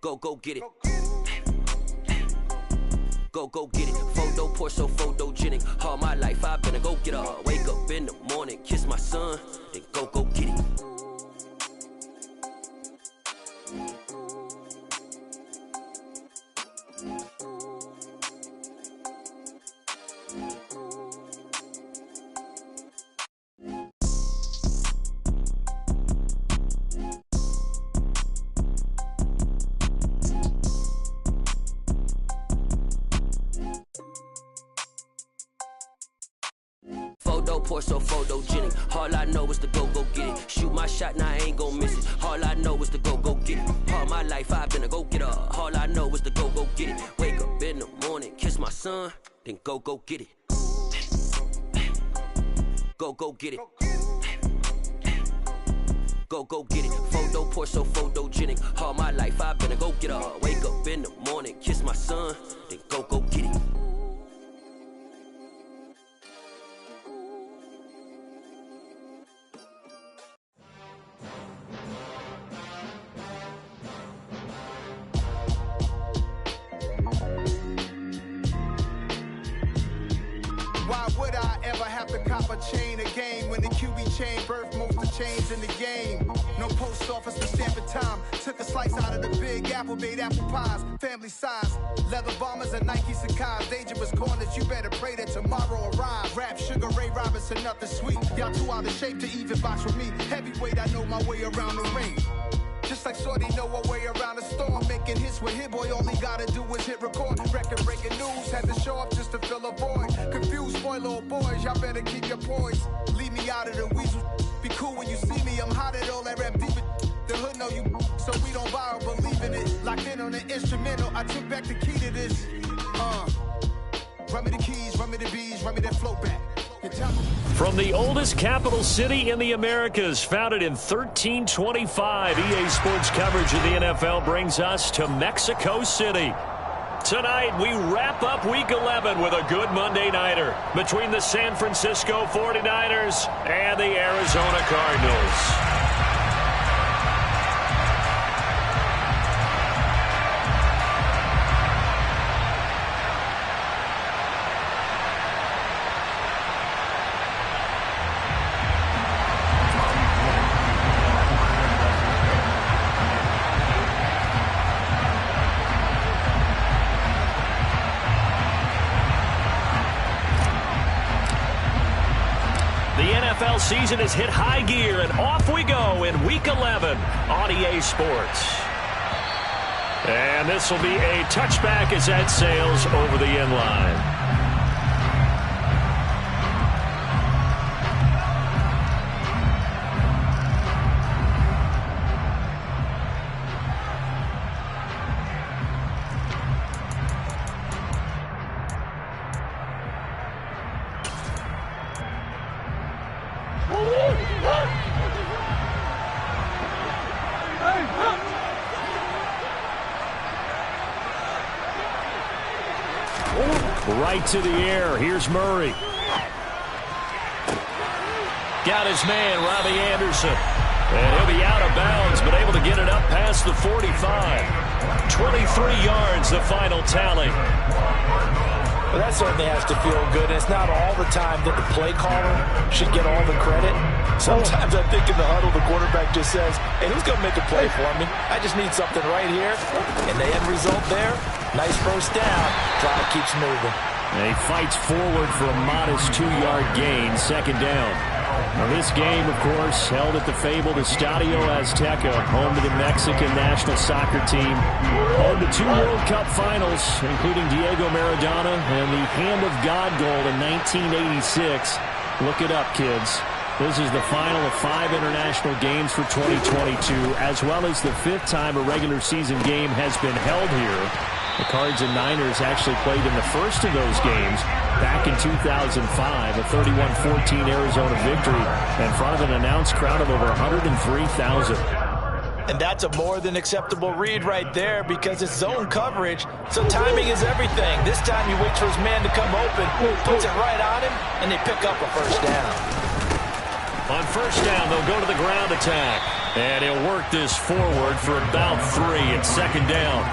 Go get it. Go get it. Photo poor, so photogenic. All my life I've been a go getter. Wake up in the morning, kiss my son, then go get it. Photo poor, so photogenic. All I know is to go get it. Shoot my shot, now I ain't gon' miss it. All I know is to go get it. All my life I've been a go getter. All I know is to go get it. Wake up in the morning, kiss my son, then go get it. Go get it. Go get it. Photo poor, so photogenic. All my life I've been a go getter. Wake up in the morning, kiss my son, then go get it. Why would I ever have to cop a chain again when the QB chain birthed most of the chains in the game? No post office to stamp in time. Took a slice out of the big apple, made apple pies, family size. Leather bombers and Nike Sacai's. Dangerous corners, you better pray that tomorrow arrives. Rap, Sugar Ray Robinson, nothing sweet. Y'all too out of shape to even box with me. Heavyweight, I know my way around the ring. Just like Shorty know her way around the storm. Making hits with Hit Boy, all he gotta do is hit record. Record breaking news, had to show up just to fill a void. Confused, spoiled boys, y'all better keep your poise. Leave me out of the weasel. Be cool when you see me, I'm hot at all that rap deep. The hood know you, so we don't borrow, believe in it. Locked in on the instrumental, I took back the key to this. Run me the keys, run me the bees, run me that flow back. From the oldest capital city in the Americas, founded in 1325, EA Sports coverage of the NFL brings us to Mexico City. Tonight, we wrap up Week 11 with a good Monday nighter between the San Francisco 49ers and the Arizona Cardinals. NFL season has hit high gear, and off we go in Week 11 on EA Sports. And this will be a touchback as that sails over the end line. Right to the air. Here's Murray. Got his man, Robbie Anderson. And he'll be out of bounds, but able to get it up past the 45. 23 yards, the final tally. Well, that certainly has to feel good. And it's not all the time that the play caller should get all the credit. Sometimes I think in the huddle, the quarterback just says, hey, who's going to make a play for me? I just need something right here. And the end result there, nice first down. Drive keeps moving. And he fights forward for a modest 2-yard gain, second down. Now this game, of course, held at the fabled Estadio Azteca, home to the Mexican national soccer team. Home to 2 World Cup finals, including Diego Maradona and the Hand of God goal in 1986. Look it up, kids. This is the final of 5 international games for 2022, as well as the 5th time a regular season game has been held here. The Cards and Niners actually played in the first of those games back in 2005, a 31-14 Arizona victory in front of an announced crowd of over 103,000. And that's a more than acceptable read right there because it's zone coverage, so timing is everything. This time he waits for his man to come open, puts it right on him, and they pick up a first down. On first down, they'll go to the ground attack. And he'll work this forward for about 3 at second down.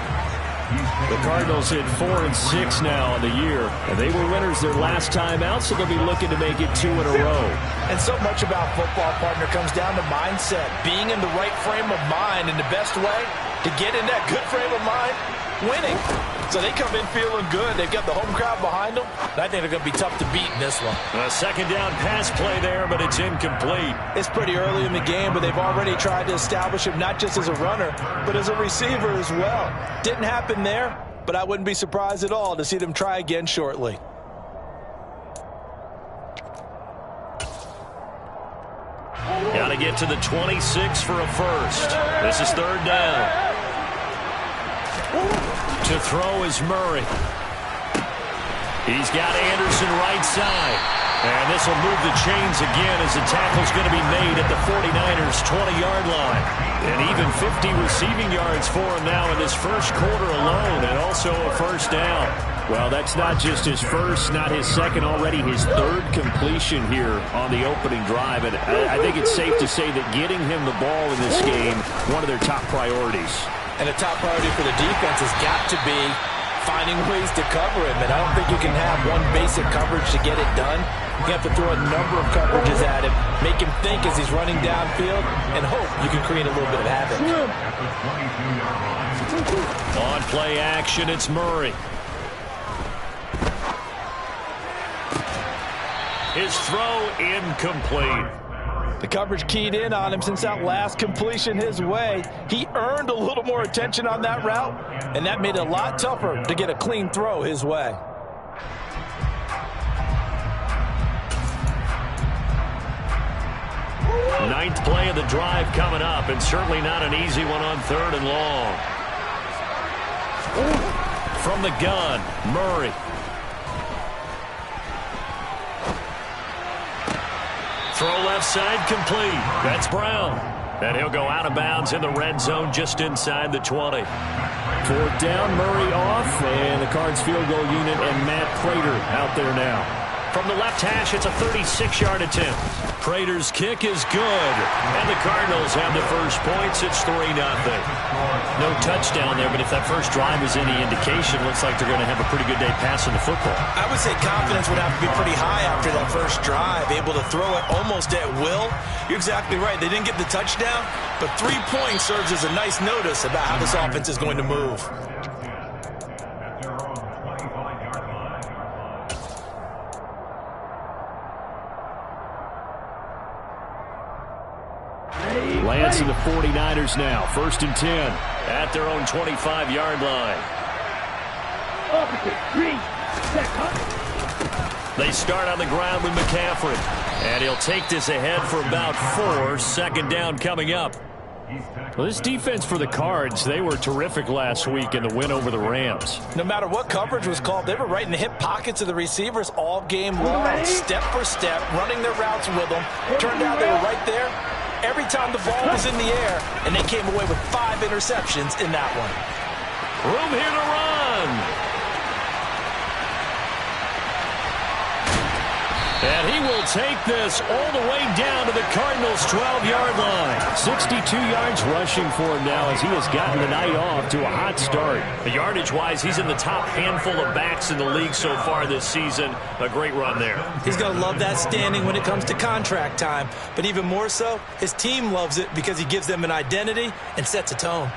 The Cardinals hit 4-6 now on the year. And they were winners their last time out, so they'll be looking to make it 2 in a row. And so much about football, partner, comes down to mindset. Being in the right frame of mind, and the best way to get in that good frame of mind, winning. So they come in feeling good. They've got the home crowd behind them. And I think they're going to be tough to beat in this one. A second down pass play there, but it's incomplete. It's pretty early in the game, but they've already tried to establish him not just as a runner, but as a receiver as well. Didn't happen there, but I wouldn't be surprised at all to see them try again shortly. Got to get to the 26 for a first. This is third down. To throw is Murray. He's got Anderson right side. And this will move the chains again as the tackle's going to be made at the 49ers' 20-yard line. And even 50 receiving yards for him now in this first quarter alone, and also a first down. Well, that's not just his first, not his second, already his third completion here on the opening drive. And I think it's safe to say that getting him the ball in this game, one of their top priorities. And a top priority for the defense has got to be finding ways to cover him. And I don't think you can have one basic coverage to get it done. You have to throw a number of coverages at him, make him think as he's running downfield, and hope you can create a little bit of havoc. On play action, it's Murray. His throw incomplete. The coverage keyed in on him since that last completion his way. He earned a little more attention on that route, and that made it a lot tougher to get a clean throw his way. Ninth play of the drive coming up, and certainly not an easy one on third and long. From the gun, Murray. Throw left side complete. That's Brown. And he'll go out of bounds in the red zone just inside the 20. Fourth down, Murray off, and the Cards field goal unit and Matt Prater out there now. From the left hash, it's a 36-yard attempt. Prater's kick is good, and the Cardinals have the first points. It's 3-0. No touchdown there, but if that first drive is any indication, looks like they're going to have a pretty good day passing the football. I would say confidence would have to be pretty high after that first drive, able to throw it almost at will. You're exactly right. They didn't get the touchdown, but 3 points serves as a nice notice about how this offense is going to move. Lance and the 49ers now. 1st and 10 at their own 25-yard line. They start on the ground with McCaffrey. And he'll take this ahead for about 4. Second down coming up. Well, this defense for the Cards, they were terrific last week in the win over the Rams. No matter what coverage was called, they were right in the hip pockets of the receivers all game long, step for step, running their routes with them. Turned out they were right there every time the ball was in the air, and they came away with 5 interceptions in that one. Room here to run. And he will take this all the way down to the Cardinals' 12-yard line. 62 yards rushing for him now as he has gotten the night off to a hot start. Yardage-wise, he's in the top handful of backs in the league so far this season. A great run there. He's going to love that standing when it comes to contract time. But even more so, his team loves it because he gives them an identity and sets a tone.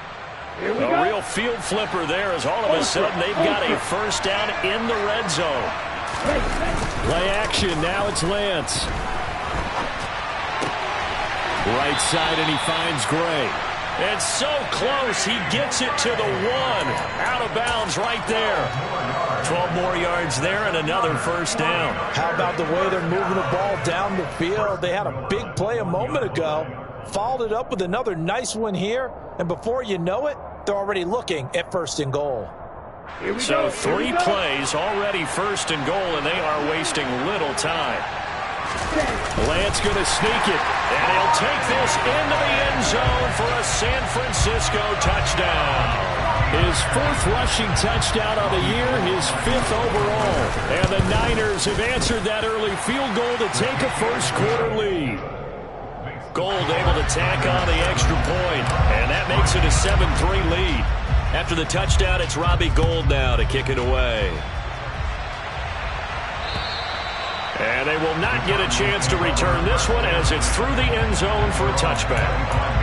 A real field flipper there as all of a sudden they've got a first down in the red zone. Play action, now it's Lance. Right side, and he finds Gray. It's so close, he gets it to the 1. Out of bounds right there. 12 more yards there and another first down. How about the way they're moving the ball down the field? They had a big play a moment ago. Followed it up with another nice one here. And before you know it, they're already looking at 1st and goal. So 3 plays, already 1st and goal, and they are wasting little time. Lance going to sneak it, and he'll take this into the end zone for a San Francisco touchdown. His 4th rushing touchdown on the year, his 5th overall. And the Niners have answered that early field goal to take a first quarter lead. Gold able to tack on the extra point, and that makes it a 7-3 lead. After the touchdown, it's Robbie Gould now to kick it away. And they will not get a chance to return this one as it's through the end zone for a touchback.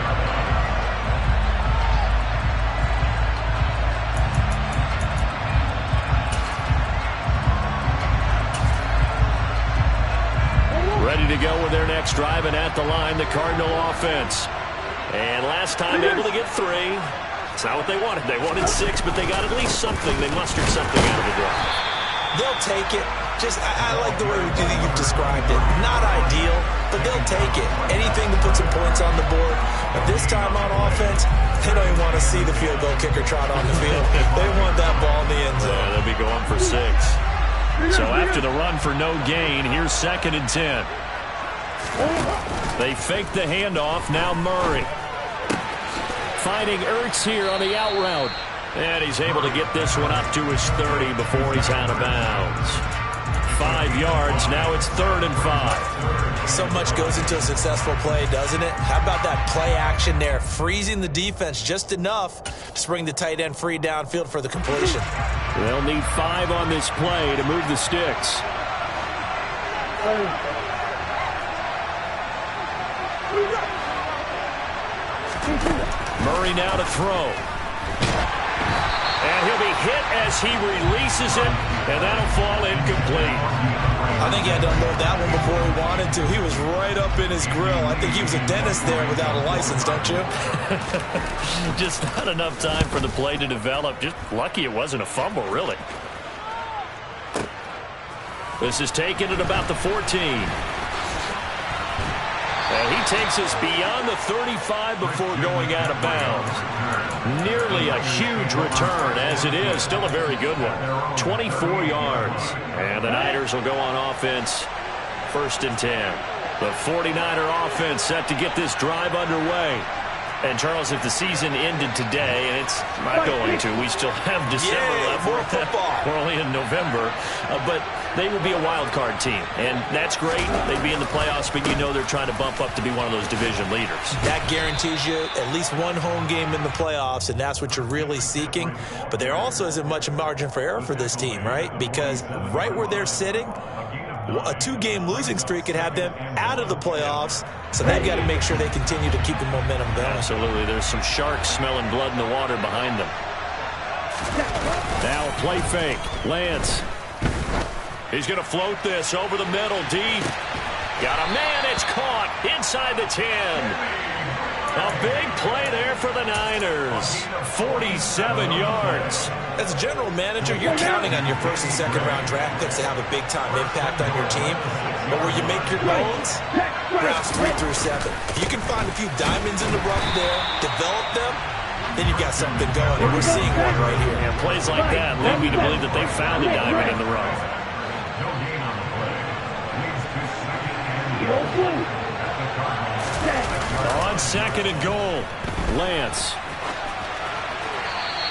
Ready to go with their next drive, and at the line, the Cardinal offense. And last time able to get 3. It's not what they wanted. They wanted 6, but they got at least something. They mustered something out of the drive. They'll take it. I like the way you've described it. Not ideal, but they'll take it. Anything to put some points on the board. But this time on offense, they don't even want to see the field goal kicker trot on the field. They want that ball in the end zone. Yeah, they'll be going for 6. So after the run for no gain, here's 2nd and 10. They fake the handoff. Now Murray. Finding Ertz here on the out route. And he's able to get this one up to his 30 before he's out of bounds. 5 yards. Now it's 3rd and 5. So much goes into a successful play, doesn't it? How about that play action there? Freezing the defense just enough to bring the tight end free downfield for the completion. They'll need 5 on this play to move the sticks. Murray now to throw. And he'll be hit as he releases it, and that'll fall incomplete. I think he had to unload that one before he wanted to. He was right up in his grill. I think he was a dentist there without a license, don't you? Just not enough time for the play to develop. Just lucky it wasn't a fumble, really. This is taken at about the 14. And he takes us beyond the 35 before going out of bounds. Nearly a huge return as it is. Still a very good one. 24 yards. And the Niners will go on offense. 1st and 10. The 49er offense set to get this drive underway. And, Charles, if the season ended today, and it's not going to, we still have December left. More football. We're only in November. But they would be a wild card team. And that's great. They'd be in the playoffs, but you know they're trying to bump up to be one of those division leaders. That guarantees you at least one home game in the playoffs, and that's what you're really seeking. But there also isn't much margin for error for this team, right? Because right where they're sitting, a 2-game losing streak could have them out of the playoffs, so they've got to make sure they continue to keep the momentum going. Absolutely. There's some sharks smelling blood in the water behind them. Now a play fake. Lance. He's going to float this over the middle, deep. Got a man. It's caught inside the 10. A big play there for the Niners. 47 yards. As a general manager, you're counting on your 1st and 2nd round draft picks to have a big-time impact on your team. But where you make your bones, rounds 3 through 7. If you can find a few diamonds in the rough there, develop them, then you've got something going. And we're seeing one right here. Yeah, plays like that lead me to believe that they found a diamond in the rough. On 2nd and goal, Lance.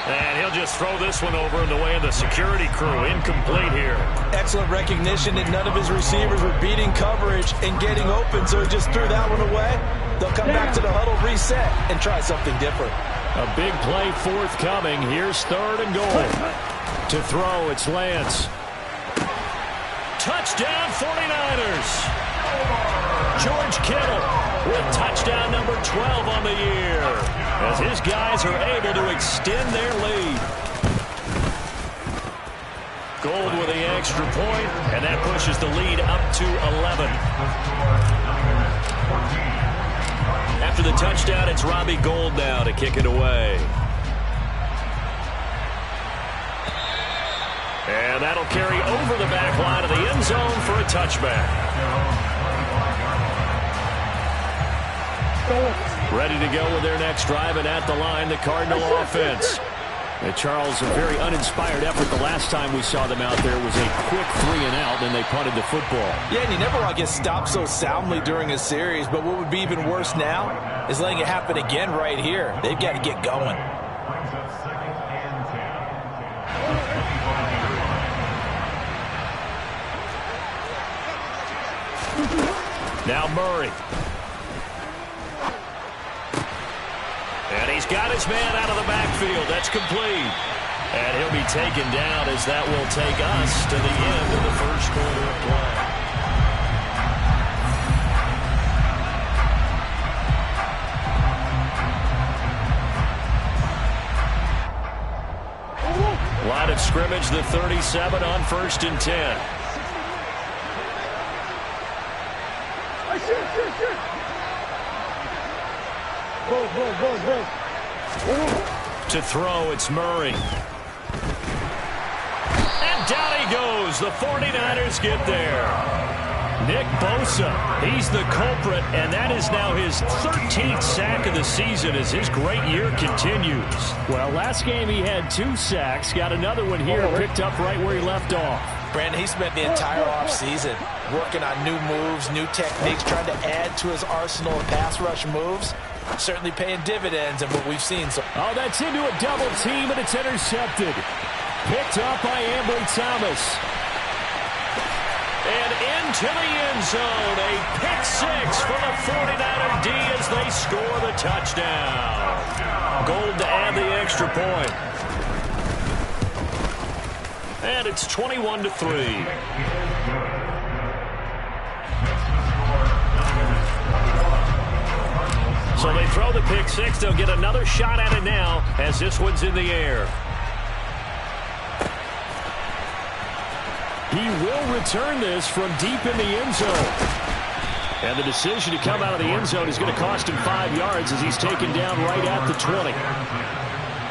And he'll just throw this one over in the way of the security crew. Incomplete here. Excellent recognition that none of his receivers were beating coverage and getting open, so he just threw that one away. They'll come back to the huddle, reset, and try something different. A big play forthcoming. Here's 3rd and goal. To throw, it's Lance. Touchdown, 49ers. George Kittle with touchdown number 12 on the year, as his guys are able to extend their lead. Gold with the extra point, and that pushes the lead up to 11. After the touchdown, it's Robbie Gould now to kick it away. And that'll carry over the back line of the end zone for a touchback. Ready to go with their next drive, and at the line, the Cardinal offense. And Charles, a very uninspired effort. The last time we saw them out there was a quick 3-and-out, and they punted the football. Yeah, and you never want to get stopped so soundly during a series, but what would be even worse now is letting it happen again right here. They've got to get going. Now Murray. And he's got his man out of the backfield. That's complete. And he'll be taken down as that will take us to the end of the first quarter of play. Line of scrimmage, the 37 on 1st and 10. To throw, it's Murray. And down he goes. The 49ers get there. Nick Bosa, he's the culprit, and that is now his 13th sack of the season as his great year continues. Well, last game he had 2 sacks, got another one here, picked up right where he left off. Brandon, he spent the entire offseason working on new moves, new techniques, trying to add to his arsenal of pass rush moves. Certainly paying dividends in what we've seen. Oh, that's into a double team, and it's intercepted. Picked up by Ambry Thomas. And into the end zone, a pick 6 for the 49er D as they score the touchdown. Gold to add the extra point. And it's 21-3. So they throw the pick 6. They'll get another shot at it now as this one's in the air. He will return this from deep in the end zone. And the decision to come out of the end zone is going to cost him 5 yards as he's taken down right at the 20.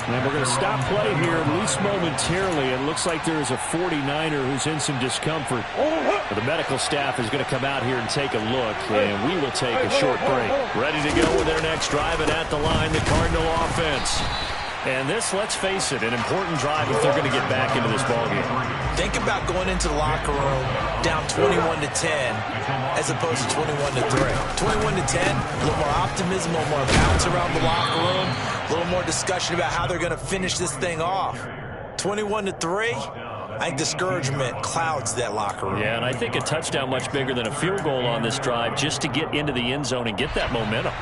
And we're going to stop play here, at least momentarily. It looks like there is a 49er who's in some discomfort. The medical staff is going to come out here and take a look, and we will take a short break. Ready to go with their next drive, and at the line, the Cardinal offense. And this, let's face it, an important drive if they're going to get back into this ballgame. Think about going into the locker room down 21-10 as opposed to 21-3. 21-10, a little more optimism, a little more bounce around the locker room, a little more discussion about how they're going to finish this thing off. 21-3, I think discouragement clouds that locker room. Yeah, and I think a touchdown much bigger than a field goal on this drive just to get into the end zone and get that momentum.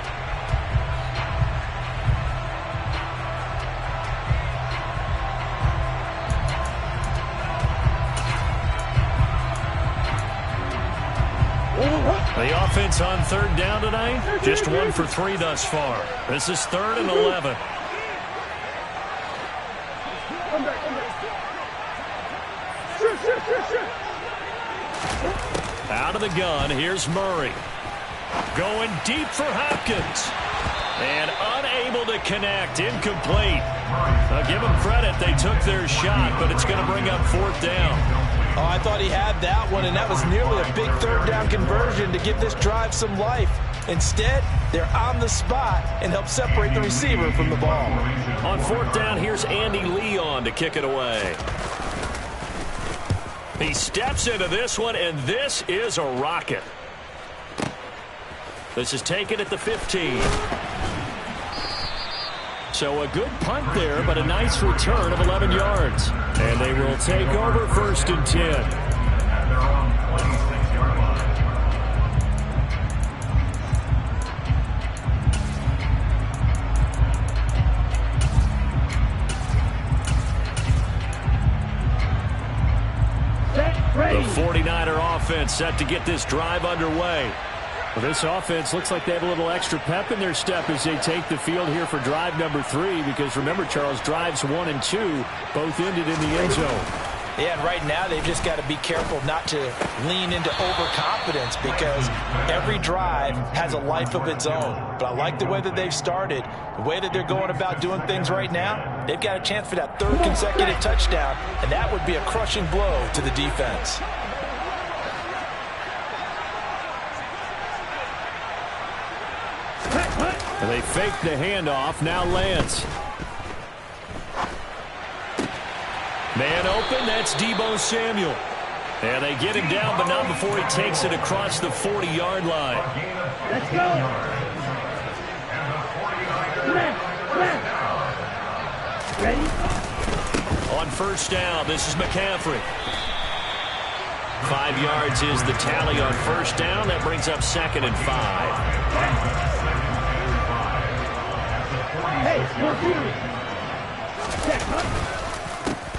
The offense on 3rd down tonight, just 1 for 3 thus far. This is 3rd and 11. Out of the gun, here's Murray. Going deep for Hopkins. And unable to connect, incomplete. Give them credit, they took their shot, but it's going to bring up 4th down. Oh, I thought he had that one, and that was nearly a big 3rd down conversion to give this drive some life. Instead, they're on the spot and help separate the receiver from the ball. On 4th down, here's Andy Leon to kick it away. He steps into this one, and this is a rocket. This is taken at the 15. So a good punt there, but a nice return of 11 yards. And they will take over 1st and 10. The 49er offense set to get this drive underway. Well, this offense looks like they have a little extra pep in their step as they take the field here for drive number 3, because remember, Charles, drives 1 and 2 both ended in the end zone. Yeah, and right now they've just got to be careful not to lean into overconfidence, because every drive has a life of its own. But I like the way that they've started, the way that they're going about doing things right now. They've got a chance for that 3rd consecutive touchdown, and that would be a crushing blow to the defense. They fake the handoff. Now Lance. Man open. That's Deebo Samuel. And they get him down, but not before he takes it across the 40-yard line. Let's go. Ready? On 1st down, this is McCaffrey. 5 yards is the tally on 1st down. That brings up 2nd and 5.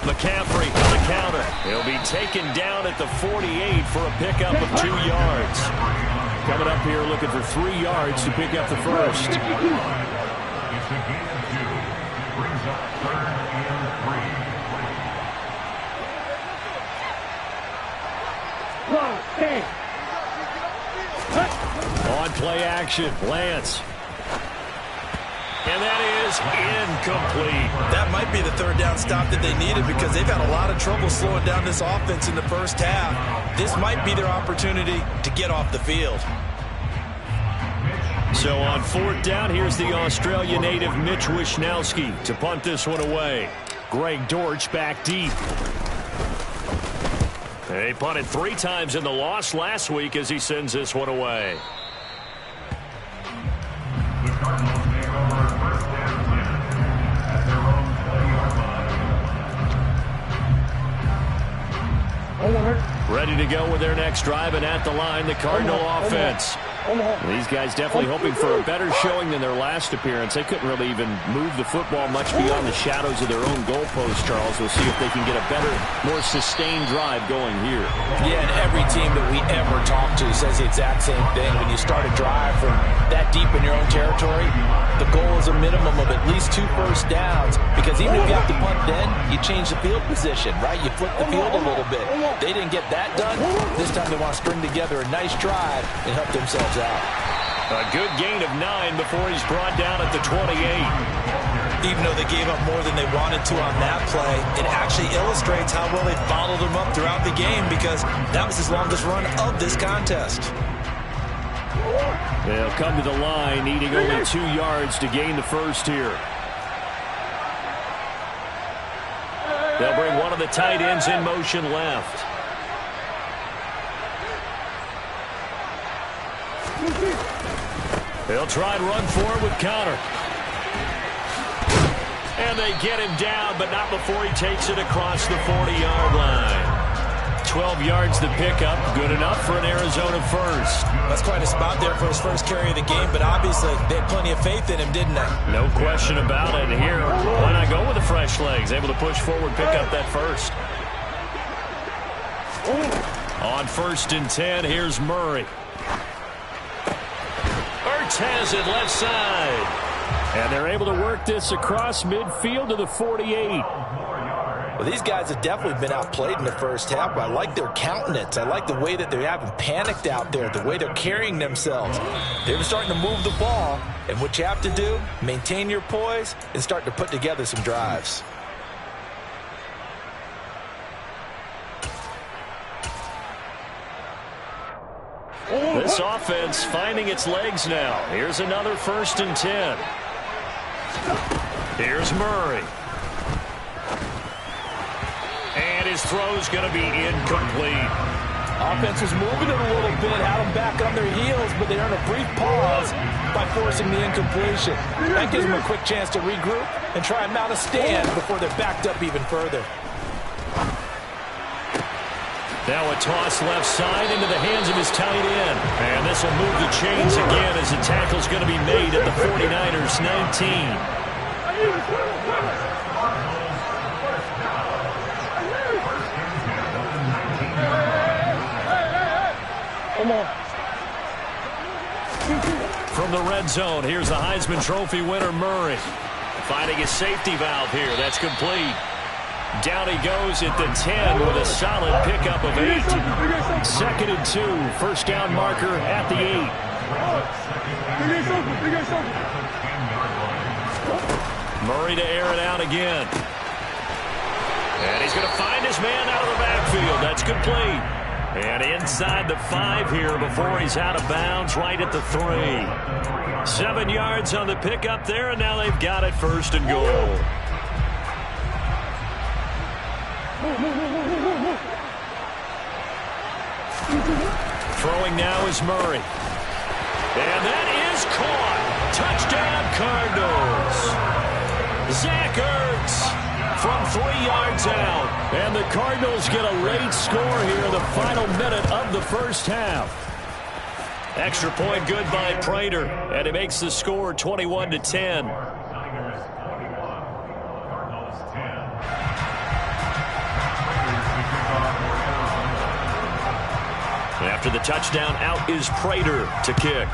McCaffrey on the counter. He'll be taken down at the 48 for a pickup of 2 yards. Coming up here looking for 3 yards to pick up the first. On play action, Lance. And that is incomplete. That might be the third down stop that they needed because they've had a lot of trouble slowing down this offense in the first half. This might be their opportunity to get off the field. So on 4th down, here's the Australia native Mitch Wishnowski to punt this one away. Greg Dortch back deep. They punted 3 times in the loss last week as he sends this one away. Ready to go with their next drive, and at the line, the Cardinal offense. These guys definitely hoping for a better showing than their last appearance. They couldn't really even move the football much beyond the shadows of their own goalpost, Charles. We'll see if they can get a better, more sustained drive going here. Yeah, and every team that we ever talk to says the exact same thing. When you start a drive from that deep in your own territory, the goal is a minimum of at least 2 first downs, because even if you have to punt then, you change the field position, right? You flip the field a little bit. They didn't get that done. This time they want to string together a nice drive and help themselves out. A good gain of 9 before he's brought down at the 28. Even though they gave up more than they wanted to on that play, it actually illustrates how well they followed him up throughout the game, because that was his longest run of this contest. They'll come to the line, needing only 2 yards to gain the first here. They'll bring one of the tight ends in motion left. They'll try and run forward with Connor. And they get him down, but not before he takes it across the 40-yard line. 12 yards to pick up, good enough for an Arizona first. That's quite a spot there for his first carry of the game, but obviously they had plenty of faith in him, didn't they? No question about it. And here, why not go with the fresh legs? Able to push forward, pick up that first. On 1st and 10, here's Murray. Ertz has it left side. And they're able to work this across midfield to the 48. Well, these guys have definitely been outplayed in the first half, but I like their countenance. I like the way that they haven't panicked out there, the way they're carrying themselves. They're starting to move the ball, and what you have to do, maintain your poise and start to put together some drives. This offense finding its legs now. Here's another 1st and 10. Here's Murray. And his throw's going to be incomplete. Offense was moving it a little bit, had them back on their heels, but they earned a brief pause by forcing the incompletion. That gives them a quick chance to regroup and try and mount a stand before they're backed up even further. Now a toss left side into the hands of his tight end. And this will move the chains again as the tackle's going to be made at the 49ers 19. From the red zone, here's the Heisman Trophy winner Murray. Finding his safety valve here. That's complete. Down he goes at the 10 with a solid pickup of 8. 2nd and 2. First down marker at the 8. Murray to air it out again. And he's going to find his man out of the backfield. That's complete. And inside the 5 here before he's out of bounds, right at the 3. 7 yards on the pickup there, and now they've got it 1st and goal. Throwing now is Murray. And that is caught. Touchdown Cardinals. Zach Ertz from 3 yards out. And the Cardinals get a late score here in the final minute of the first half. Extra point good by Prater. And it makes the score 21-10. After the touchdown, out is Prater to kick.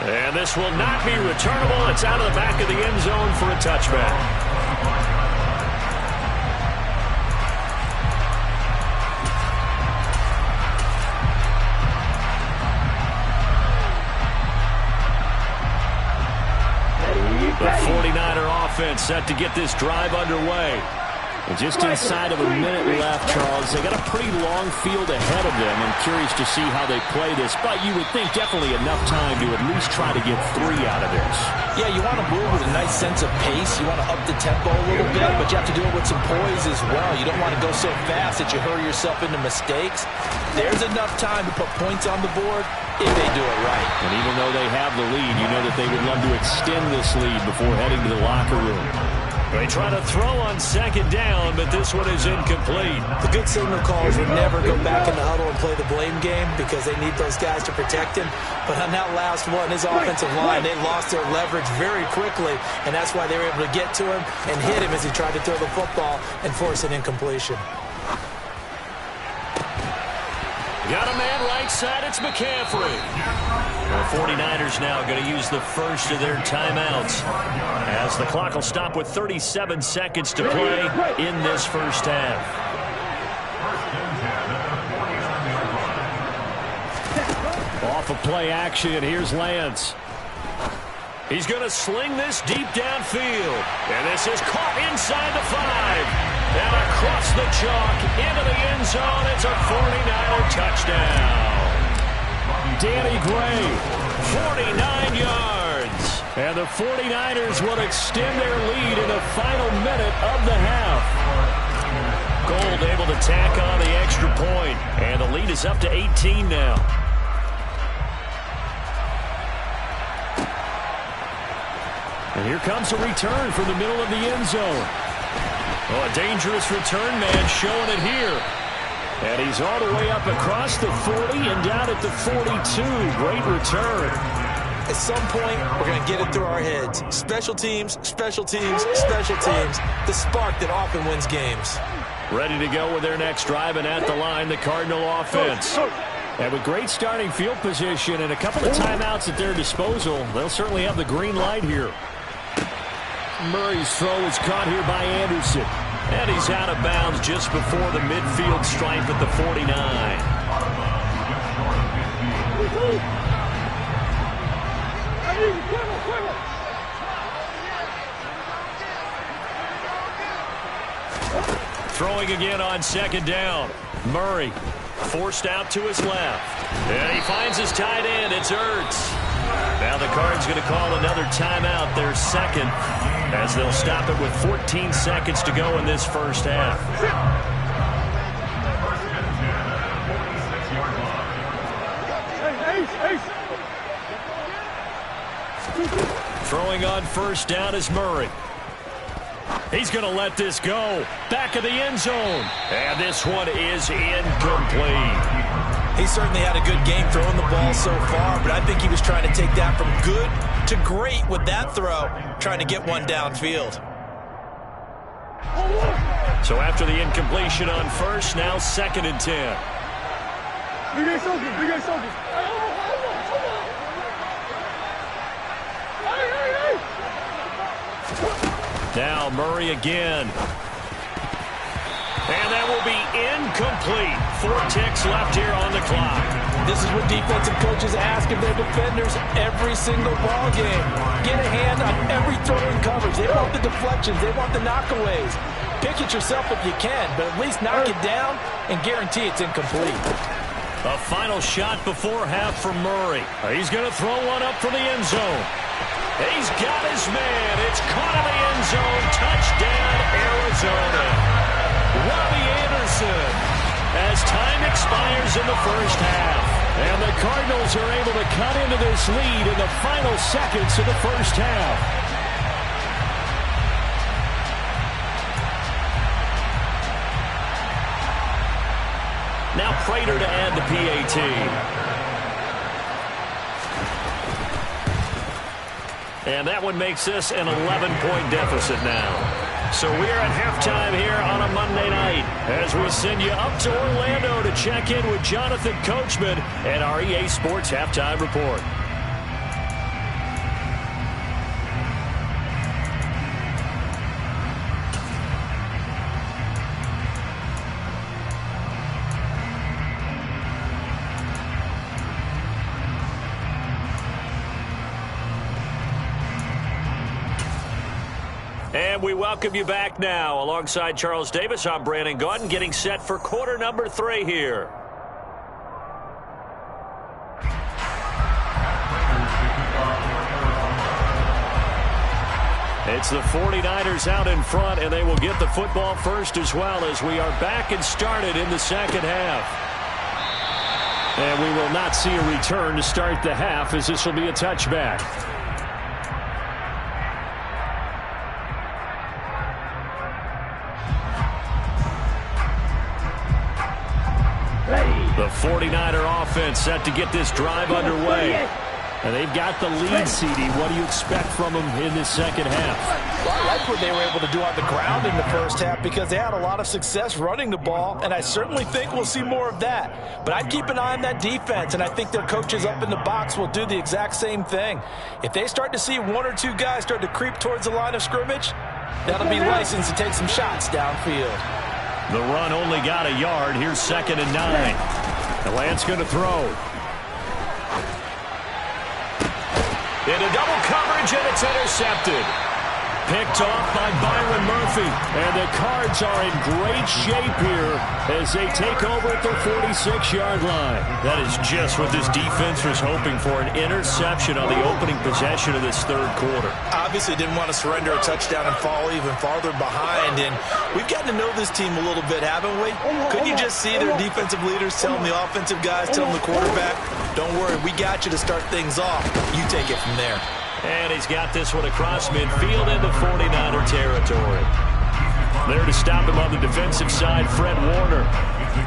And this will not be returnable. It's out of the back of the end zone for a touchback. The 49er offense set to get this drive underway. And just inside of a minute left, Charles, they got a pretty long field ahead of them. I'm curious to see how they play this, but you would think definitely enough time to at least try to get 3 out of this. Yeah, you want to move with a nice sense of pace. You want to up the tempo a little bit, but you have to do it with some poise as well. You don't want to go so fast that you hurry yourself into mistakes. There's enough time to put points on the board if they do it right. And even though they have the lead, you know that they would love to extend this lead before heading to the locker room. They try to throw on second down, but this one is incomplete. The good signal callers would never go back in the huddle and play the blame game because they need those guys to protect him. But on that last one, his offensive line, they lost their leverage very quickly, and that's why they were able to get to him and hit him as he tried to throw the football and force an incompletion. Got a man right side, it's McCaffrey. The 49ers now going to use the first of their timeouts as the clock will stop with 37 seconds to play in this first half. Off of play action, here's Lance. He's going to sling this deep downfield. And this is caught inside the 5. And across the chalk into the end zone. It's a 49er touchdown. Danny Gray, 49 yards. And the 49ers will extend their lead in the final minute of the half. Gold able to tack on the extra point. And the lead is up to 18 now. And here comes a return from the middle of the end zone. Oh, a dangerous return man showing it here. And he's all the way up across the 40 and down at the 42. Great return. At some point, we're going to get it through our heads. Special teams, special teams, special teams. The spark that often wins games. Ready to go with their next drive, and at the line, the Cardinal offense. And with great starting field position and a couple of timeouts at their disposal, they'll certainly have the green light here. Murray's throw is caught here by Anderson. And he's out of bounds just before the midfield stripe at the 49. Throwing again on second down. Murray forced out to his left. And he finds his tight end. It's Ertz. Now the Cards going to call another timeout, their second, as they'll stop it with 14 seconds to go in this first half. Throwing on first down is Murray. He's going to let this go. Back of the end zone. And this one is incomplete. He certainly had a good game throwing the ball so far, but I think he was trying to take that from good to great with that throw, trying to get one downfield. So after the incompletion on first, now 2nd and 10. Now Murray again. And that will be incomplete. 4 ticks left here on the clock. This is what defensive coaches ask of their defenders every single ball game. Get a hand on every throw in coverage. They want the deflections. They want the knockaways. Pick it yourself if you can, but at least knock it down and guarantee it's incomplete. A final shot before half for Murray. He's going to throw one up from the end zone. He's got his man. It's caught in the end zone. Touchdown, Arizona. Robbie Anderson, as time expires in the first half. And the Cardinals are able to cut into this lead in the final seconds of the first half. Now Prater to add the PAT. And that one makes this an 11-point deficit now. So we're at halftime here on a Monday night as we send you up to Orlando to check in with Jonathan Coachman and our EA Sports Halftime Report. And we welcome you back now. Alongside Charles Davis, I'm Brandon Gaudin, getting set for quarter number 3 here. It's the 49ers out in front, and they will get the football first as well as we are back and started in the second half. And we will not see a return to start the half, as this will be a touchback. The 49er offense set to get this drive underway. And they've got the lead, CD. What do you expect from them in this second half? Well, I like what they were able to do on the ground in the first half because they had a lot of success running the ball, and I certainly think we'll see more of that. But I'd keep an eye on that defense, and I think their coaches up in the box will do the exact same thing. If they start to see 1 or 2 guys start to creep towards the line of scrimmage, that'll be licensed to take some shots downfield. The run only got a yard. Here's 2nd and 9. The Lance going to throw. Into double coverage, and it's intercepted. Picked off by Byron Murphy. And the Cards are in great shape here as they take over at their 46-yard line. That is just what this defense was hoping for, an interception on the opening possession of this third quarter. Obviously didn't want to surrender a touchdown and fall even farther behind. And we've gotten to know this team a little bit, haven't we? Couldn't you just see their defensive leaders telling the offensive guys, telling the quarterback, don't worry, we got you to start things off. You take it from there. And he's got this one across midfield into 49er territory. There to stop him on the defensive side, Fred Warner.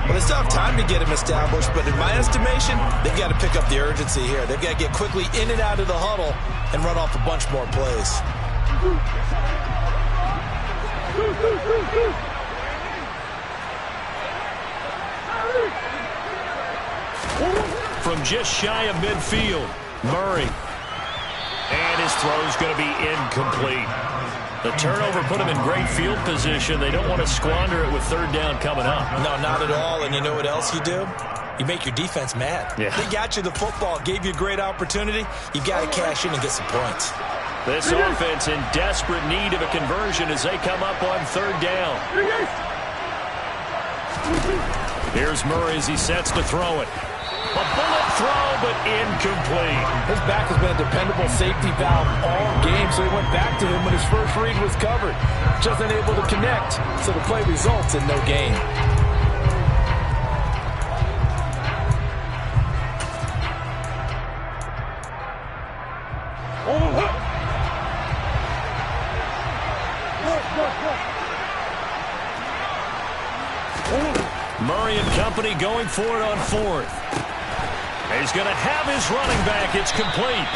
Well, they still have time to get him established, but in my estimation, they've got to pick up the urgency here. They've got to get quickly in and out of the huddle and run off a bunch more plays. From just shy of midfield, Murray. And his throw is going to be incomplete. The turnover put him in great field position. They don't want to squander it with 3rd down coming up. No, not at all. And you know what else you do? You make your defense mad. Yeah. They got you the football, gave you a great opportunity. You've got to cash in and get some points. This offense in desperate need of a conversion as they come up on 3rd down. Here's Murray as he sets to throw it. A bullet throw, but incomplete. His back has been a dependable safety valve all game, so he went back to him when his first read was covered. Just unable to connect, so the play results in no gain. Murray and company going for it on 4th. He's going to have his running back. It's complete.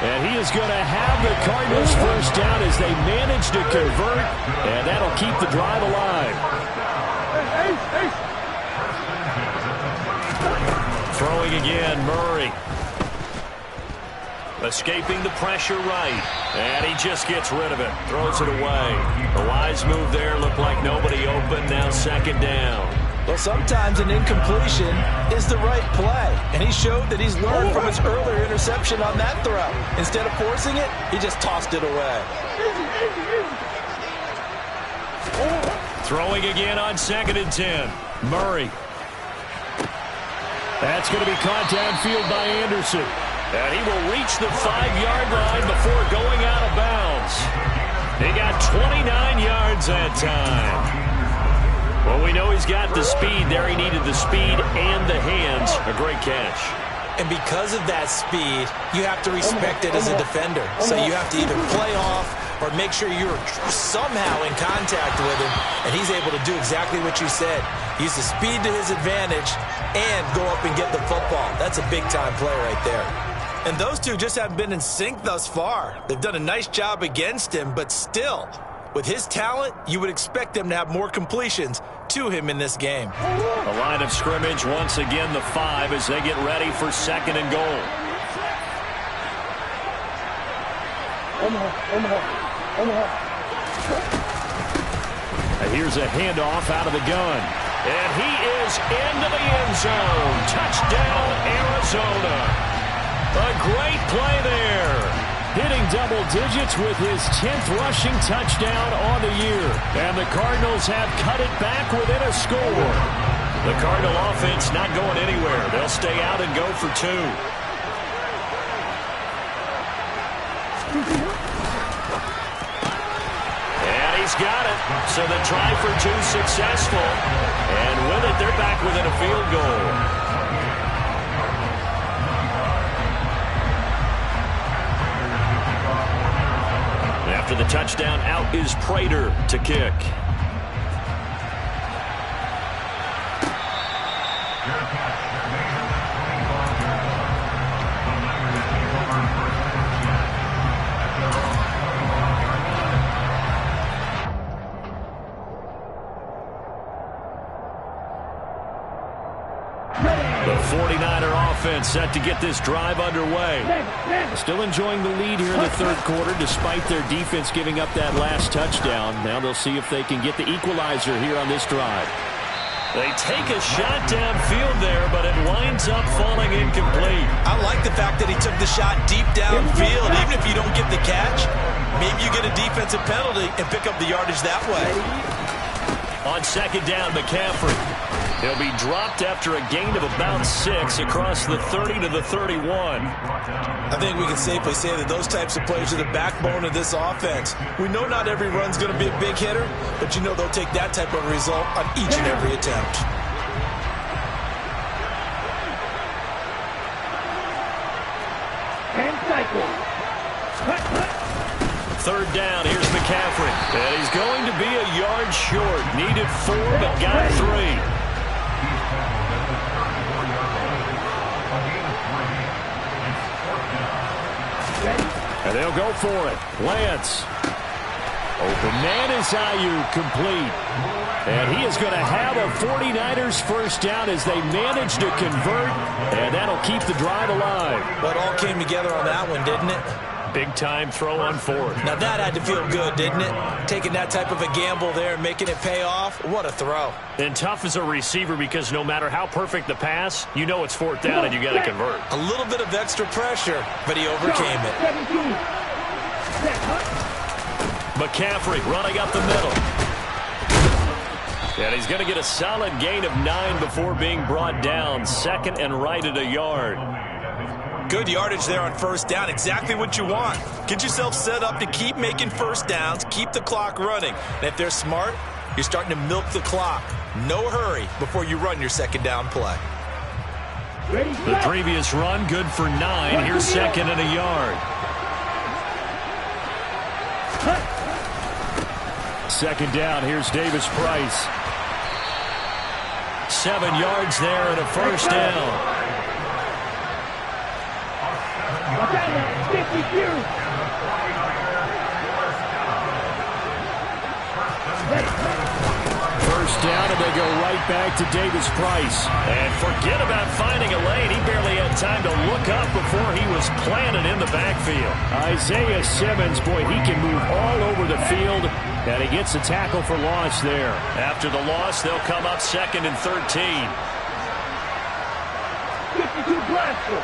And he is going to have the Cardinals first down as they manage to convert. And that'll keep the drive alive. Throwing again, Murray. Escaping the pressure right. And he just gets rid of it. Throws it away. A wise move there. Looked like nobody open. Now 2nd down. Well, sometimes an incompletion is the right play. And he showed that he's learned from his earlier interception on that throw. Instead of forcing it, he just tossed it away. Throwing again on 2nd and 10. Murray. That's going to be caught downfield by Anderson. And he will reach the 5-yard line before going out of bounds. He got 29 yards that time. Well, we know he's got the speed there. He needed the speed and the hands. A great catch. And because of that speed, you have to respect it as a defender. So you have to either play off or make sure you're somehow in contact with him. And he's able to do exactly what you said. Use the speed to his advantage and go up and get the football. That's a big-time play right there. And those two just haven't been in sync thus far. They've done a nice job against him, but still, With his talent, you would expect them to have more completions to him in this game. The line of scrimmage, once again, the 5 as they get ready for 2nd and goal. And here's a handoff out of the gun. And he is into the end zone. Touchdown, Arizona. A great play there. Hitting double digits with his 10th rushing touchdown on the year. And the Cardinals have cut it back within a score. The Cardinal offense not going anywhere. They'll stay out and go for 2. And he's got it. So the try for 2 successful. And with it, they're back within a field goal. After the touchdown, out is Prater to kick. The 49er offense set to get this drive underway. Still enjoying the lead here in the 3rd quarter despite their defense giving up that last touchdown. Now they'll see if they can get the equalizer here on this drive. They take a shot downfield there, but it winds up falling incomplete. I like the fact that he took the shot deep downfield. Even if you don't get the catch, maybe you get a defensive penalty and pick up the yardage that way. On 2nd down, McCaffrey. He'll be dropped after a gain of about 6 across the 30 to the 31. I think we can safely say that those types of plays are the backbone of this offense. We know not every run's going to be a big hitter, but you know they'll take that type of result on each and every attempt. And cycle. 3rd down, here's McCaffrey. And he's going to be a yard short. Needed 4, but got 3. And they'll go for it. Lance. Open man is Ayuk, complete. And he is going to have a 49ers first down as they manage to convert. And that'll keep the drive alive. But it all came together on that one, didn't it? Big-time throw on 4th. Now that had to feel good, didn't it? Taking that type of a gamble there and making it pay off. What a throw. And tough as a receiver because no matter how perfect the pass, you know it's 4th down and you got to convert. A little bit of extra pressure, but he overcame it. McCaffrey running up the middle. And he's going to get a solid gain of 9 before being brought down. 2nd and right at a yard. Good yardage there on 1st down. Exactly what you want. Get yourself set up to keep making 1st downs, keep the clock running. And if they're smart, you're starting to milk the clock. No hurry before you run your 2nd down play. The previous run, good for 9. Here's 2nd and a yard. 2nd down, here's Davis Price. 7 yards there and a 1st down. First down, and they go right back to Davis Price. And forget about finding a lane. He barely had time to look up before he was planted in the backfield. Isaiah Simmons, boy, he can move all over the field, and he gets a tackle for loss there. After the loss, they'll come up 2nd and 13. 52 blaster.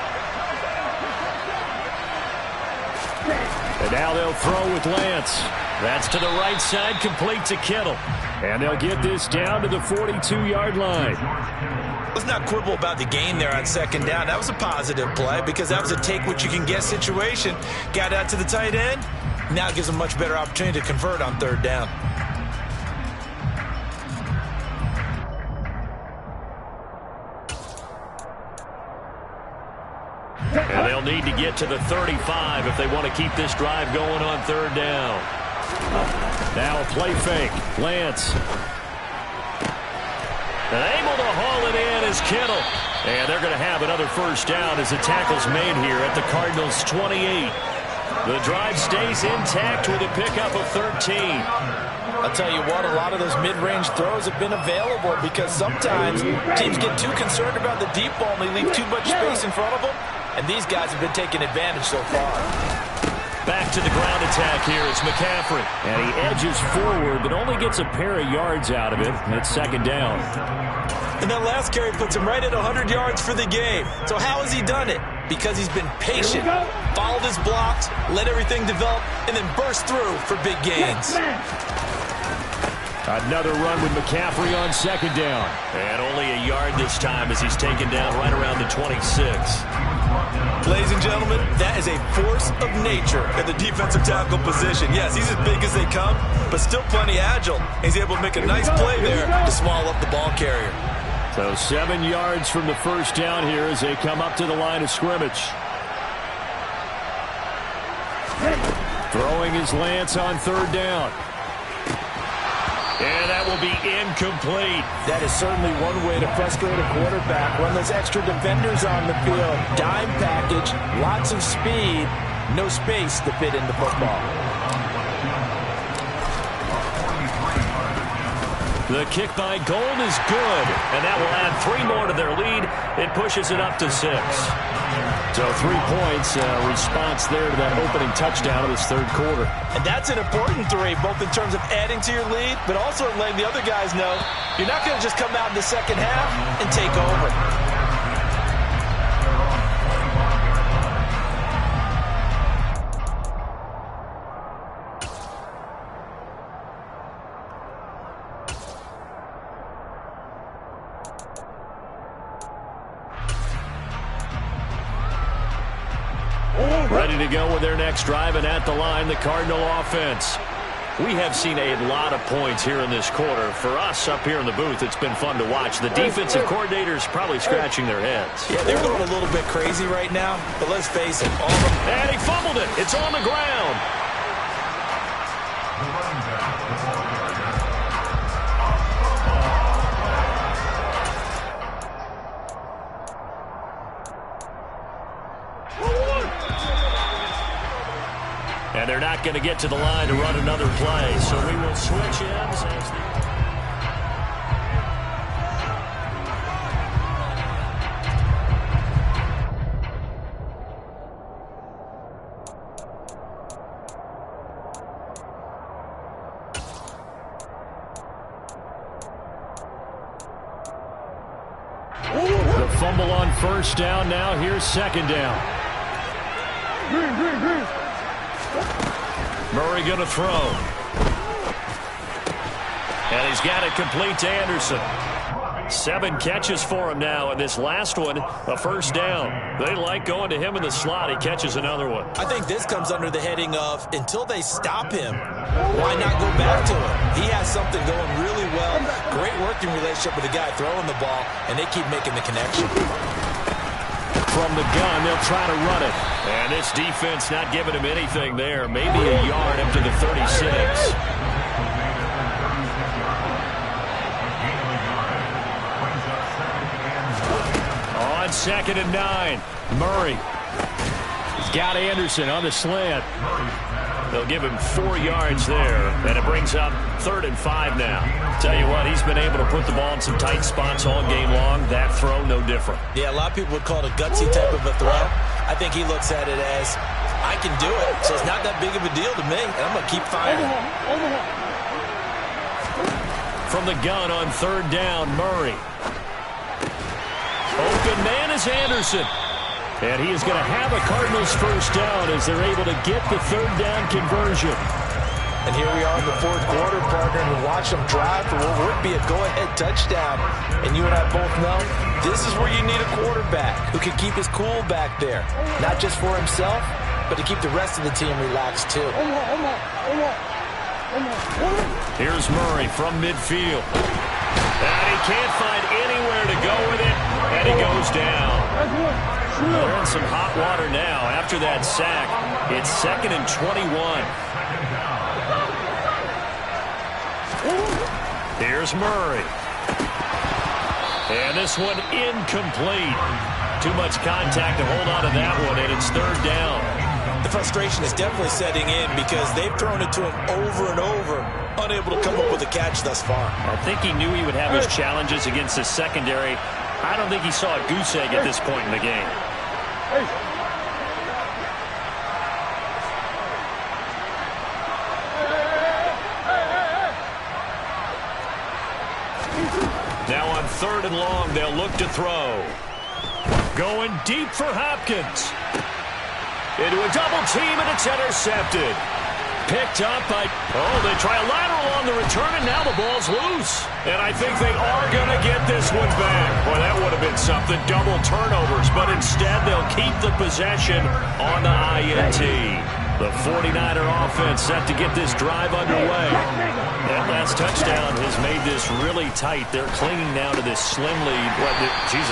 And now they'll throw with Lance. That's to the right side, complete to Kittle. And they'll get this down to the 42-yard line. Let's not quibble about the gain there on 2nd down. That was a positive play because that was a take-what-you-can-get situation. Got out to the tight end. Now it gives them a much better opportunity to convert on 3rd down. And they'll need to get to the 35 if they want to keep this drive going on 3rd down. Now a play fake. Lance. And able to haul it in is Kittle. And they're going to have another 1st down as the tackle's made here at the Cardinals' 28. The drive stays intact with a pickup of 13. I'll tell you what, a lot of those mid-range throws have been available because sometimes teams get too concerned about the deep ball and they leave too much space in front of them, and these guys have been taking advantage so far. Back to the ground attack here. It's McCaffrey. And he edges forward, but only gets a pair of yards out of it. It's second down. And that last carry puts him right at 100 yards for the game. So how has he done it? Because he's been patient, followed his blocks, let everything develop, and then burst through for big gains. Another run with McCaffrey on second down. And only a yard this time as he's taken down right around the 26. Ladies and gentlemen, that is a force of nature at the defensive tackle position. Yes, he's as big as they come, but still plenty agile. He's able to make a nice play there to swallow up the ball carrier. So 7 yards from the first down here as they come up to the line of scrimmage. Throwing his Lance on third down. And that will be incomplete. That is certainly one way to frustrate a quarterback. Run those extra defenders on the field. Dime package, lots of speed, no space to fit into football. The kick by Gold is good, and that will add 3 more to their lead. It pushes it up to 6. So 3 points, response there to that opening touchdown of this third quarter. And that's an important 3, both in terms of adding to your lead, but also letting the other guys know you're not going to just come out in the second half and take over. Ready to go with their next drive, and at the line, the Cardinal offense. We have seen a lot of points here in this quarter. For us up here in the booth, it's been fun to watch. The defensive coordinators probably scratching their heads. Yeah, they're going a little bit crazy right now, but let's face it. And he fumbled it. It's on the ground. And they're not going to get to the line to run another play, so we will switch ends. The fumble on first down. Now here's second down. Murray going to throw. And he's got it complete to Anderson. 7 catches for him now, and this last one, a first down. They like going to him in the slot. He catches another one. I think this comes under the heading of, until they stop him, why not go back to him? He has something going really well. Great working relationship with the guy throwing the ball, and they keep making the connection. From the gun, they'll try to run it. And this defense not giving him anything there. Maybe a yard up to the 36. On 2nd and 9, Murray. He's got Anderson on the slant. They'll give him 4 yards there, and it brings up 3rd and 5 now. Tell you what, he's been able to put the ball in some tight spots all game long. That throw, no different. Yeah, a lot of people would call it a gutsy type of a throw. I think he looks at it as, I can do it, so it's not that big of a deal to me, and I'm going to keep firing. From the gun on 3rd down, Murray. Open man is Anderson. And he is going to have a Cardinals first down as they're able to get the 3rd down conversion. And here we are in the 4th quarter, partner, and watch them drive for what would be a go-ahead touchdown. And you and I both know this is where you need a quarterback who can keep his cool back there. Not just for himself, but to keep the rest of the team relaxed too. Here's Murray from midfield. And he can't find anywhere to go with it, and he goes down. They're in some hot water now. After that sack, it's 2nd and 21. Here's Murray. And this one incomplete. Too much contact to hold on to that one, and it's 3rd down. The frustration is definitely setting in because they've thrown it to him over and over, unable to come up with a catch thus far. I think he knew he would have his challenges against the secondary. I don't think he saw a goose egg at this point in the game. Now on 3rd and long, they'll look to throw. Going deep for Hopkins. Into a double team, and it's intercepted. Picked up by, they try a lateral on the return, and now the ball's loose. And I think they are going to get this one back. Boy, that would have been something, double turnovers. But instead, they'll keep the possession on the INT. The 49er offense set to get this drive underway. That last touchdown has made this really tight. They're clinging now to this slim lead.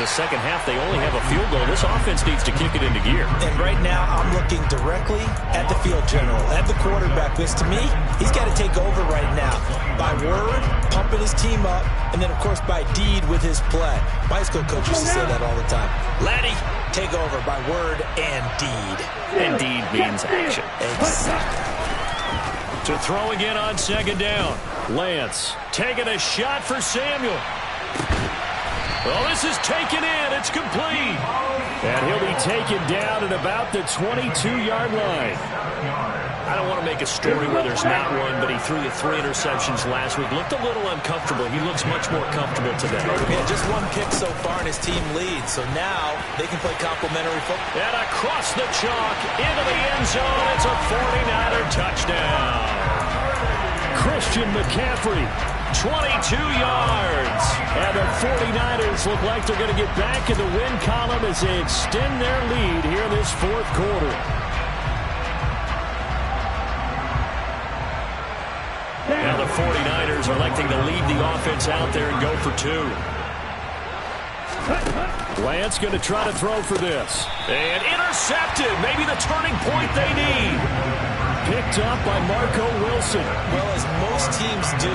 Second half, they only have a field goal. This offense needs to kick it into gear. And right now, I'm looking directly at the field general, at the quarterback. Because to me, he's got to take over right now. By word, pumping his team up, and then, of course, by deed with his play. My school coach used to say that all the time. Laddie, take over by word and deed. And deed means action. Exactly. To throw again on 2nd down. Lance taking a shot for Samuel. Well, this is taken in. It's complete. And he'll be taken down at about the 22-yard line. I don't want to make a story where there's not one, but he threw you 3 interceptions last week. Looked a little uncomfortable. He looks much more comfortable today. Yeah, just 1 pick so far, and his team leads. So now they can play complimentary football. And across the chalk into the end zone. It's a 49er touchdown. Christian McCaffrey, 22 yards. And the 49ers look like they're going to get back in the win column as they extend their lead here in this 4th quarter. Now the 49ers are electing to leave the offense out there and go for 2. Lance going to try to throw for this. And intercepted. Maybe the turning point they need. Picked up by Marco Wilson. Well, as most teams do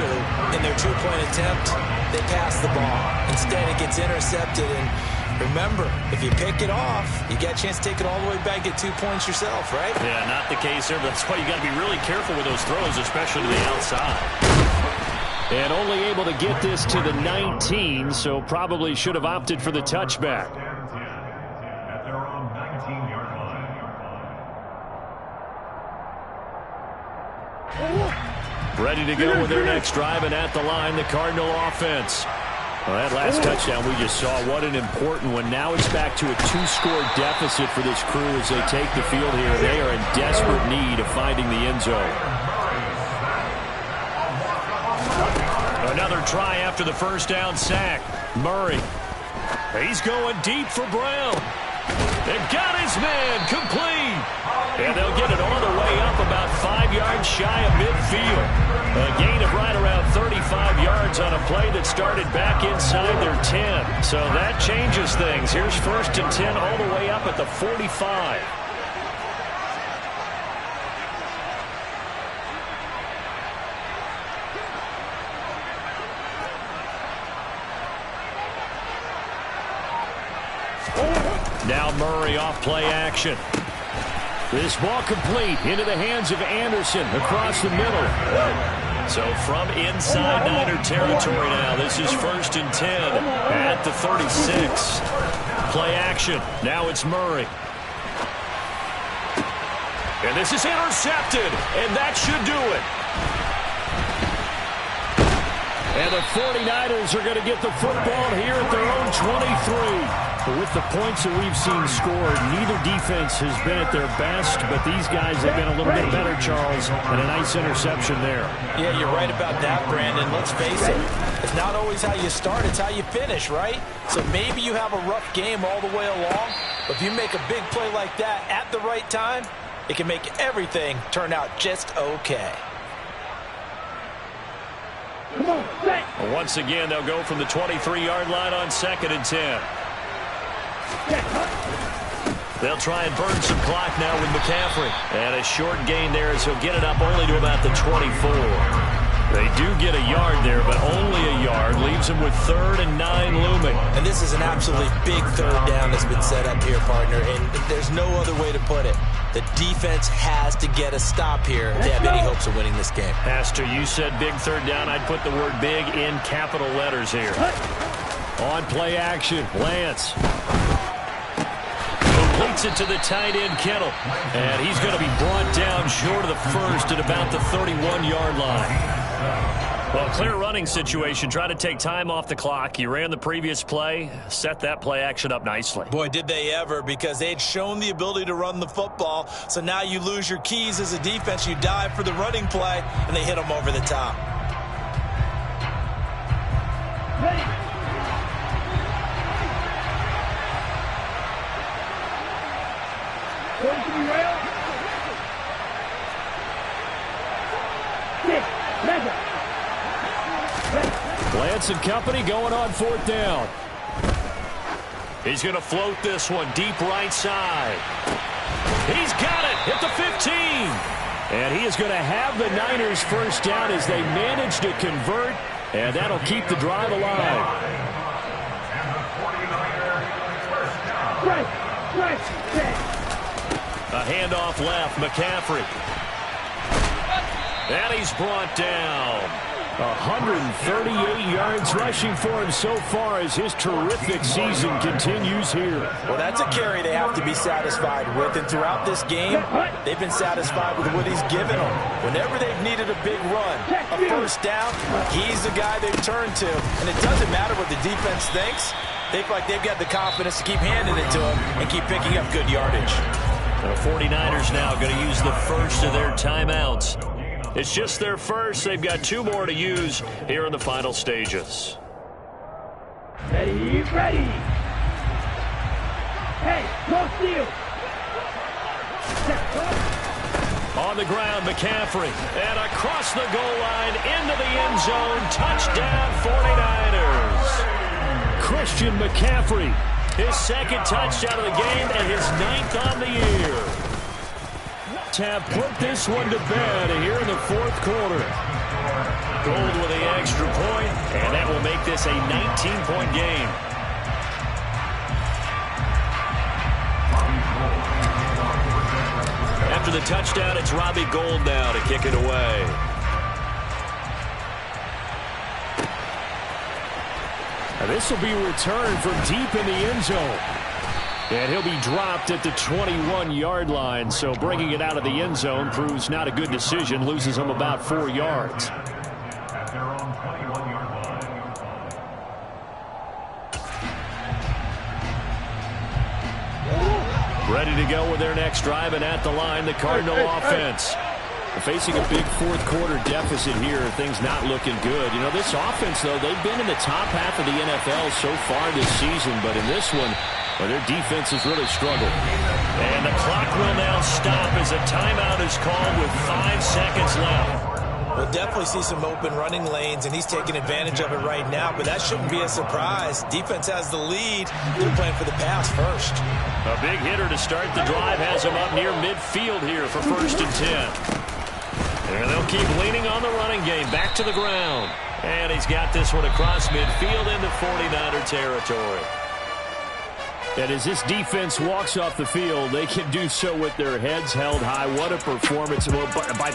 in their 2-point attempt, they pass the ball. Instead, it gets intercepted. And remember, if you pick it off, you get a chance to take it all the way back, get 2 points yourself, right? Yeah, not the case there, but that's why you got to be really careful with those throws, especially to the outside. And only able to get this to the 19, so probably should have opted for the touchback. Ready to go with their next drive, and at the line, the Cardinal offense. Well, that last touchdown we just saw, what an important one. Now it's back to a 2-score deficit for this crew as they take the field here. They are in desperate need of finding the end zone. Another try after the 1st down sack. Murray. He's going deep for Brown. They've got his man complete. And they'll get it all the way up about 5 yards shy of midfield. A gain of right around 35 yards on a play that started back inside their 10. So that changes things. Here's 1st and 10 all the way up at the 45. Now Murray off play action. This ball complete into the hands of Anderson across the middle. So from inside Niner territory now, this is 1st and 10 at the 36. Play action. Now it's Murray. And this is intercepted, and that should do it. And the 49ers are going to get the football here at their own 23. But with the points that we've seen scored, neither defense has been at their best, but these guys have been a little bit better, Charles, and a nice interception there. Yeah, you're right about that, Brandon. Let's face it. It's not always how you start, it's how you finish, right? So maybe you have a rough game all the way along, but if you make a big play like that at the right time, it can make everything turn out just okay. Once again, they'll go from the 23-yard line on 2nd and 10. They'll try and burn some clock now with McCaffrey. And a short gain there as he'll get it up only to about the 24. They do get a yard there, but only a yard. Leaves them with 3rd and 9 looming. And this is an absolutely big 3rd down that's been set up here, partner, and there's no other way to put it. The defense has to get a stop here if they have any hopes of winning this game. Pastor, you said big 3rd down. I'd put the word big in capital letters here. On play action, Lance. Completes it to the tight end, Kittle. And he's going to be brought down short of the first at about the 31-yard line. Well, clear running situation. Try to take time off the clock. You ran the previous play, set that play action up nicely. Boy, did they ever, because they'd shown the ability to run the football. So now you lose your keys as a defense. You dive for the running play, and they hit them over the top. Ready. Going to the rail. 6, measure. Lance and company going on 4th down. He's going to float this one deep right side. He's got it at the 15. And he is going to have the Niners first down as they manage to convert. And that'll keep the drive alive. A handoff left, McCaffrey. And he's brought down. 138 yards rushing for him so far as his terrific season continues here. Well, that's a carry they have to be satisfied with. And throughout this game, they've been satisfied with what he's given them. Whenever they've needed a big run, a first down, he's the guy they've turned to. And it doesn't matter what the defense thinks. They feel like they've got the confidence to keep handing it to him and keep picking up good yardage. The 49ers now going to use the first of their timeouts. It's just their first. They've got 2 more to use here in the final stages. Ready, ready. Hey, go steal. On the ground, McCaffrey. And across the goal line into the end zone. Touchdown, 49ers. Christian McCaffrey, his 2nd touchdown of the game and his 9th on the year. Have put this one to bed here in the 4th quarter. Gold with the extra point, and that will make this a 19-point game. After the touchdown, it's Robbie Gould now to kick it away. And this will be returned from deep in the end zone. And he'll be dropped at the 21-yard line, so bringing it out of the end zone proves not a good decision, loses him about 4 yards. Ready to go with their next drive, and at the line, the Cardinal offense. Facing a big 4th quarter deficit here, things not looking good. You know, this offense, though, they've been in the top half of the NFL so far this season, but in this one, well, their defense has really struggled. And the clock will now stop as a timeout is called with 5 seconds left. We'll definitely see some open running lanes, and he's taking advantage of it right now, but that shouldn't be a surprise. Defense has the lead. They're playing for the pass first. A big hitter to start the drive has him up near midfield here for 1st and 10. And they'll keep leaning on the running game. Back to the ground. And he's got this one across midfield into 49er territory. And as this defense walks off the field, they can do so with their heads held high. What a performance by